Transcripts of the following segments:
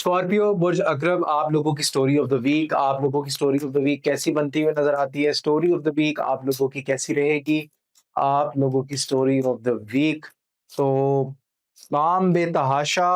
Scorpio बुर्ज अकरब आप लोगों की स्टोरी ऑफ द वीक, आप लोगों की स्टोरी ऑफ द वीक कैसी बनती हुई नजर आती है? स्टोरी ऑफ द वीक आप लोगों की कैसी रहेगी? आप लोगों की स्टोरी ऑफ द वीक। तो काम बेतहाशा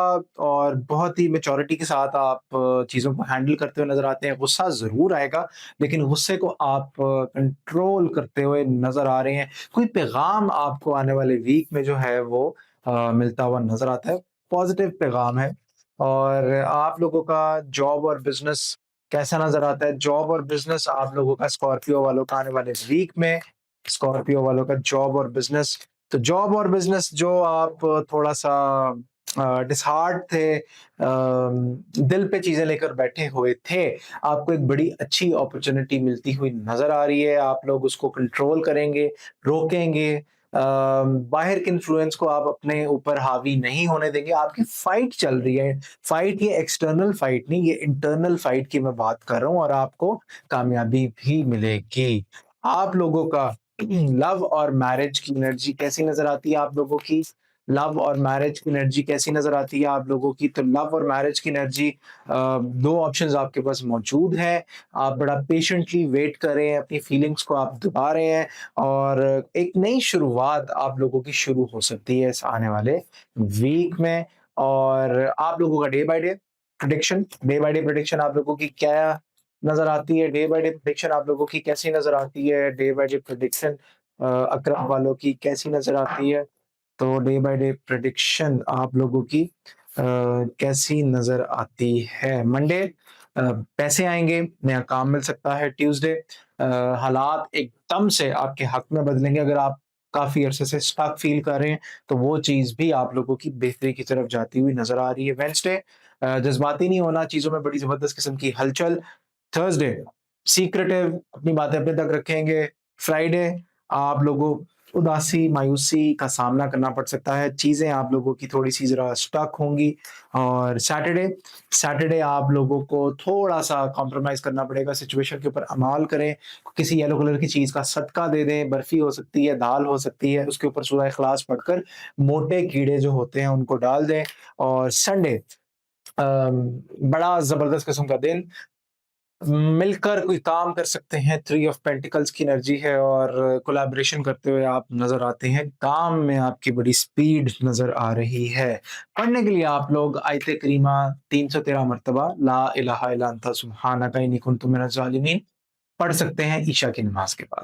और बहुत ही मैच्योरिटी के साथ आप चीज़ों को हैंडल करते हुए नज़र आते हैं। गुस्सा ज़रूर आएगा, लेकिन गुस्से को आप कंट्रोल करते हुए नज़र आ रहे हैं। कोई पैगाम आपको आने वाले वीक में जो है वो मिलता हुआ नज़र आता है। पॉज़िटिव पैगाम है। और आप लोगों का जॉब और बिज़नेस कैसा नज़र आता है? जॉब और बिज़नेस आप लोगों का स्कॉर्पियो वालों का आने वाले वीक में, स्कॉर्पियो वालों का जॉब और बिज़नेस। तो जॉब और बिज़नेस जो आप थोड़ा-सा डिसहार्ट थे, दिल पे चीज़ें लेकर बैठे हुए थे, आपको एक बड़ी अच्छी अपॉर्च्युनिटी मिलती हुई नज़र आ रही है। आप लोग उसको कंट्रोल करेंगे, रोकेंगे। बाहर के इन्फ्लुएंस को आप अपने ऊपर हावी नहीं होने देंगे। आपकी फाइट चल रही है। फाइट ये एक्सटर्नल फाइट नहीं, ये इंटरनल फाइट की मैं बात कर रहा हूँ और आपको कामयाबी भी मिलेगी। आप लोगों का लव और मैरिज की एनर्जी कैसी नज़र आती है आप लोगों की? लव और मैरिज की एनर्जी कैसी नज़र आती है आप लोगों की? तो लव और मैरिज की एनर्जी 2 ऑप्शंस आपके पास मौजूद हैं। आप बड़ा पेशेंटली वेट कर रहे हैं, अपनी फीलिंग्स को आप दबा रहे हैं और एक नई शुरुआत आप लोगों की शुरू हो सकती है इस आने वाले वीक में। और आप लोगों का डे बाय डे प्रेडिक्शन आप लोगों की क्या नज़र आती है? डे बाय डे प्रेडिक्शन आप लोगों की कैसी नज़र आती है? डे बाय डे प्रेडिक्शन अकरम वालों की कैसी नज़र आती है? तो डे बाय डे प्रेडिक्शन आप लोगों की कैसी नज़र आती है? मंडे पैसे आएँगे, नया काम मिल सकता है। ट्यूसडे हालात एकदम से आपके हक में बदलेंगे। अगर आप काफ़ी अरसे से स्टक फ़ील कर रहे हैं, तो वो चीज़ भी आप लोगों की बेहतरी की तरफ जाती हुई नज़र आ रही है। वेडनेसडे जज़्बाती नहीं होना, चीज़ों में बड़ी ज़बरदस्त किस्म की हलचल। थर्सडे सीक्रेटिव, अपनी बातें अपने तक रखेंगे। फ्राइडे आप लोगों उदासी, मायूसी का सामना करना पड़ सकता है। चीज़ें आप लोगों की थोड़ी-सी ज़रा स्टक होंगी। और सैटरडे सैटरडे आप लोगों को थोड़ा-सा कॉम्प्रोमाइज़ करना पड़ेगा, सिचुएशन के ऊपर अमाल करें। किसी येलो कलर की चीज़ का सदका दे दें, बर्फ़ी हो सकती है, दाल हो सकती है, उसके ऊपर सूरह इख़लास पढ़कर मोटे कीड़े जो होते हैं उनको डाल दें। और संडे बड़ा ज़बरदस्त किस्म का दिन, मिलकर कोई काम कर सकते हैं। थ्री ऑफ पेंटिकल्स की एनर्जी है और कोलैबोरेशन करते हुए आप नज़र आते हैं। काम में आपकी बड़ी स्पीड नज़र आ रही है। पढ़ने के लिए आप लोग आयत करीमा 313 मर्तबा ला इलाहा इल्ला अंता सुब्हानका इन्नी कुन्तु मिनज़ ज़ालिमीन पढ़ सकते हैं ईशा की नमाज़ के बाद।